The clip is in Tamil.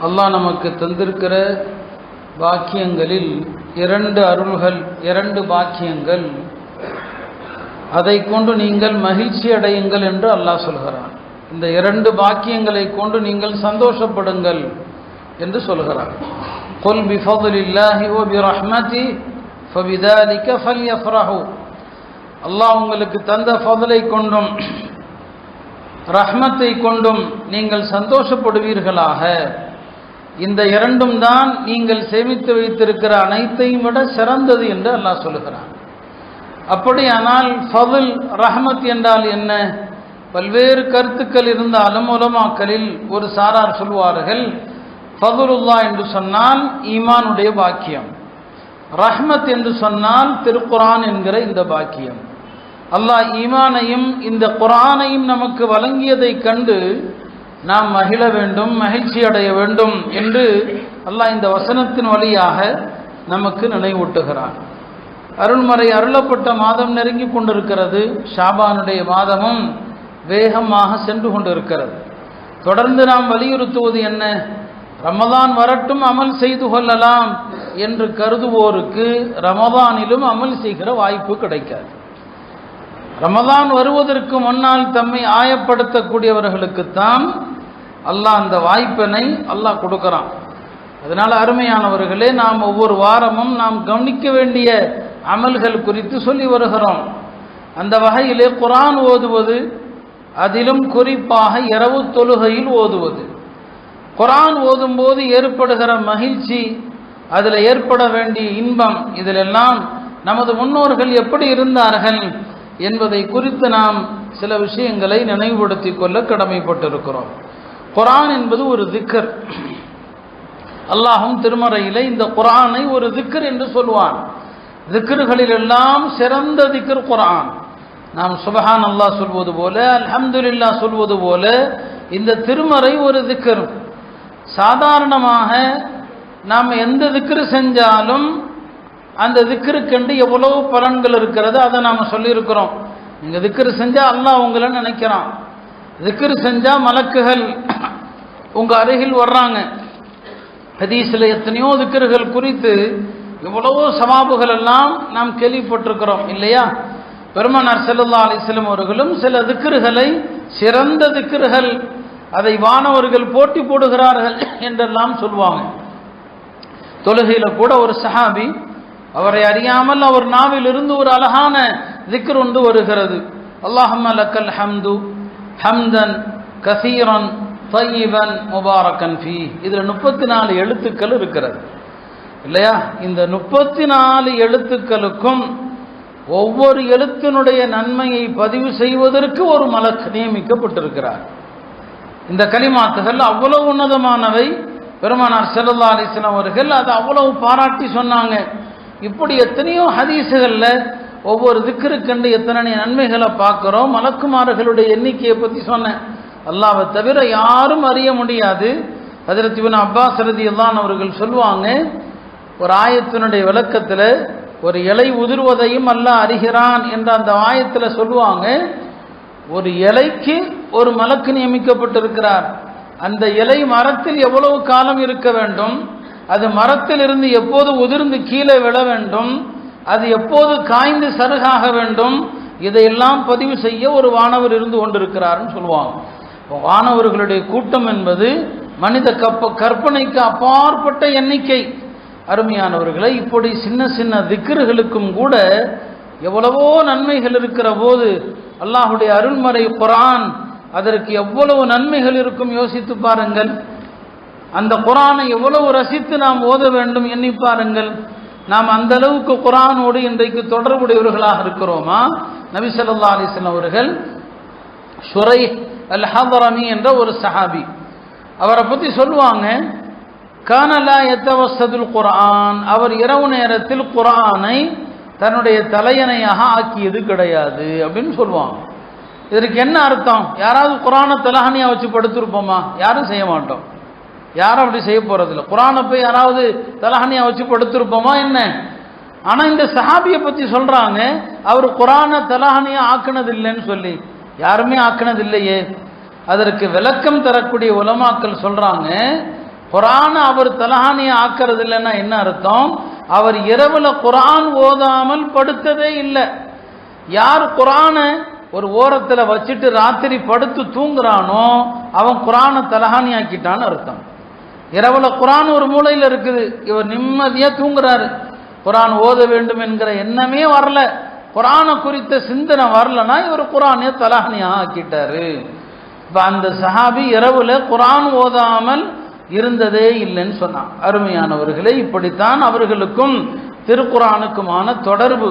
அல்லாஹ் நமக்கு தந்திருக்கிற பாக்கியங்களில் இரண்டு அருள்கள், இரண்டு பாக்கியங்கள், அதை கொண்டு நீங்கள் மகிழ்ச்சி அடையுங்கள் என்று அல்லாஹ் சொல்கிறான். இந்த இரண்டு பாக்கியங்களை கொண்டு நீங்கள் சந்தோஷப்படுங்கள் என்று சொல்கிறான். குல் பிஃபதுலில்லாஹி வ பிரஹ்மதி ஃபபிதாலிக ஃபல்யஃப்ரஹு. அல்லாஹ் உங்களுக்கு தந்த ஃபضலை கொண்டும் ரஹ்மத்தை கொண்டும் நீங்கள் சந்தோஷப்படுவீர்களாக. இந்த இரண்டும் தான் நீங்கள் சேமித்து வைத்திருக்கிற அனைத்தையும் விட சிறந்தது என்று அல்லாஹ் சொல்லுகிறான். அப்படியானால் ஃபதுல் ரஹ்மத் என்றால் என்ன? பல்வேறு கருத்துக்கள் இருந்தாலும் உலமாக்களில் ஒரு சாரார் சொல்வார்கள், ஃபதுலுல்லா என்று சொன்னால் ஈமானுடைய பாக்கியம், ரஹ்மத் என்று சொன்னால் திருக்குர்ஆன் என்கிற இந்த பாக்கியம். அல்லாஹ் ஈமானையும் இந்த குர்ஆனையும் நமக்கு வழங்கியதை கண்டு நாம் மகிழ வேண்டும், மகிழ்ச்சி அடைய வேண்டும் என்று அல்லாஹ் இந்த வசனத்தின் வழியாக நமக்கு நினைவூட்டுகிறான். அருள்மறை அருளப்பட்ட மாதம் நெருங்கி கொண்டிருக்கிறது. ஷாபானுடைய மாதமும் வேகமாக சென்று கொண்டிருக்கிறது. தொடர்ந்து நாம் வலியுறுத்துவது என்ன? ரமதான் வரட்டும், அமல் செய்து கொள்ளலாம் என்று கருதுவோருக்கு ரமதானிலும் அமல் செய்கிற வாய்ப்பு கிடைக்காது. ரமதான் வருவதற்கு முன்னால் தம்மை ஆயப்படுத்தக்கூடியவர்களுக்குத்தான் அல்லாஹ் அந்த வாய்ப்பினை அல்லாஹ் கொடுக்கிறான். அதனால் அருமையானவர்களே, நாம் ஒவ்வொரு வாரமும் நாம் கவனிக்க வேண்டிய அமல்கள் குறித்து சொல்லி வருகிறோம். அந்த வகையிலே குர்ஆன் ஓதுவது, அதிலும் குறிப்பாக இரவு தொழுகையில் ஓதுவது, குர்ஆன் ஓதும்போது ஏற்படுகிற மகிழ்ச்சி, அதில் ஏற்பட வேண்டிய இன்பம், இதிலெல்லாம் நமது முன்னோர்கள் எப்படி இருந்தார்கள் என்பதை குறித்து நாம் சில விஷயங்களை நினைவுபடுத்திக் கொள்ள கடமைப்பட்டிருக்கிறோம். குர்ஆன் என்பது ஒரு திக்ர். அல்லாஹும் திருமறையிலே இந்த குர்ஆனை ஒரு திக்ர் என்று சொல்வான். திக்ர்களில் எல்லாம் சிறந்த திக்ர் குர்ஆன். நாம் சுப்ஹான் அல்லாஹ் சொல்வது போல, அல்ஹம்துலில்லாஹ் சொல்வது போல இந்த திருமறை ஒரு திக்ர். சாதாரணமாக நாம் எந்த திக்ர் செஞ்சாலும் அந்த திக்ருக்கென்று எவ்வளவு பலன்கள் இருக்கிறது அதை நாம் சொல்லியிருக்கிறோம். நீங்கள் திக்ர் செஞ்சால் அல்லாஹ் உங்களை நினைக்கிறான். திக்ர் செஞ்சால் மலக்குகள் உங்கள் அருகில் வர்றாங்க. ஹதீஸில் எத்தனையோ திக்ர்கள் குறித்து எவ்வளவோ சவாபுகள் எல்லாம் நாம் கேள்விப்பட்டிருக்கிறோம் இல்லையா? பெருமானார் ஸல்லல்லாஹு அலைஹி வஸல்லம் அவர்களும் சில திக்ர்களை, சிறந்த திக்ர்கள், அதை வானவர்கள் போட்டி போடுகிறார்கள் என்றெல்லாம் சொல்லுவாங்க. தொழுகையில் கூட ஒரு சஹாபி, அவரை அறியாமல் அவர் நாவிலிருந்து ஒரு அழகான திக்ர் ஒன்று வருகிறது. அல்லாஹும்ம லக்கல் ஹம்து ஹம்தன் கஸீரன் தய்யிபன் முபாரக்கன் ஃபீ. இதில் 34 எழுத்துக்கள் இருக்கிறது இல்லையா? இந்த 34 எழுத்துக்களுக்கும் ஒவ்வொரு எழுத்தினுடைய நன்மையை பதிவு செய்வதற்கு ஒரு மலக் நியமிக்கப்பட்டிருக்கிறார். இந்த கலிமாத்துகள் அவ்வளவு உன்னதமானவை. பெருமானார் ஸல்லல்லாஹு அலைஹி வஸல்லம் அவர்கள் அதை அவ்வளவு பாராட்டி சொன்னாங்க. இப்படி எத்தனையோ ஹதீஸுகளில் ஒவ்வொரு திக்ருக்கண்டு எத்தனை நன்மைகளை பார்க்குறோம். மலக்குமார்களுடைய எண்ணிக்கையை பற்றி சொன்னேன். அல்லாஹ்வை தவிர யாரும் அறிய முடியாது. ஹஜ்ரத் இப்னு அப்பாஸ் ரலியல்லாஹு அன்ஹு அவர்கள் சொல்லுவாங்க, ஒரு ஆயத்தினுடைய விளக்கத்தில் ஒரு இலை உதிர்வதையும் அல்லாஹ் அறிகிறான் என்ற அந்த ஆயத்தில் சொல்லுவாங்க, ஒரு இலைக்கு ஒரு மலக்கு நியமிக்கப்பட்டிருக்கிறார். அந்த இலை மரத்தில் எவ்வளவு காலம் இருக்க வேண்டும், அது மரத்தில் இருந்து எப்போது உதிர்ந்து கீழே விழ வேண்டும், அது எப்போது காய்ந்து சருகாக வேண்டும், இதையெல்லாம் பதிவு செய்ய ஒரு வானவர் இருந்து கொண்டிருக்கிறார்னு சொல்லுவாங்க. வானவர்களுடைய கூட்டம் என்பது மனித கற்பனைக்கு அப்பாற்பட்ட எண்ணிக்கை. அருமையானவர்களை, இப்படி சின்ன சின்ன திக்ர்களுக்கும் கூட எவ்வளவோ நன்மைகள் இருக்கிற போது அல்லாஹுடைய அருள்மறை குர்ஆன், அதற்கு எவ்வளவு நன்மைகள் இருக்கும் யோசித்து பாருங்கள். அந்த குர்ஆனை எவ்வளவு ரசித்து நாம் ஓத வேண்டும் எண்ணி பாருங்கள். நாம் அந்த அளவுக்கு குர்ஆனோடு இன்றைக்கு தொடர்புடையவர்களாக இருக்கிறோமா? நபி ஸல்லல்லாஹு அலைஹி வஸல்லம் அவர்கள் ஷுரை அல் ஹதரமி என்ற ஒரு சஹாபி, அவரை பற்றி சொல்லுவாங்க, கான லா யதவஸ்ஸதுல் குர்ஆன், அவர் இரவு நேரத்தில் குர்ஆனை தன்னுடைய தலையணையாக ஆக்கியது கிடையாது அப்படின்னு சொல்லுவாங்க. இதற்கு என்ன அர்த்தம்? யாராவது குர்ஆனை தலஹனியா வச்சு படுத்திருப்போமா? யாரும் செய்ய மாட்டோம். யாரும் அப்படி செய்ய போறதில்லை. குர்ஆனை போய் யாராவது தலஹனியா வச்சு படுத்திருப்போமா என்ன? ஆனால் இந்த சஹாபியை பற்றி சொல்றாங்க, அவர் குர்ஆனை தலஹனியா ஆக்கினது இல்லைன்னு சொல்லி. யாருமே ஆக்கினது இல்லையே. அதற்கு விளக்கம் தரக்கூடிய உலமாக்கள் சொல்றாங்க, குர்ஆனை அவர் தலஹானியை ஆக்கிறது இல்லைன்னா என்ன அர்த்தம்? அவர் இரவுல குர்ஆன் ஓதாமல் படுத்ததே இல்லை. யார் குர்ஆனை ஒரு ஓரத்தில் வச்சுட்டு ராத்திரி படுத்து தூங்குறானோ அவன் குர்ஆனை தலஹானி ஆக்கிட்டான்னு அர்த்தம். இரவுல குர்ஆன் ஒரு மூலையில் இருக்குது, இவர் நிம்மதியாக தூங்குறாரு, குர்ஆன் ஓத வேண்டும் என்கிற எண்ணமே வரல, குர்ஆனை குறித்த சிந்தனை வரலன்னா இவர் குர்ஆனை தலஹானியாக ஆக்கிட்டாரு. இப்போ அந்த சஹாபி இரவுல குர்ஆன் ஓதாமல் இருந்ததே இல்லைன்னு சொன்னான். அருமையானவர்களே, இப்படித்தான் அவர்களுக்கும் திருக்குர்ஆனுக்குமான தொடர்பு.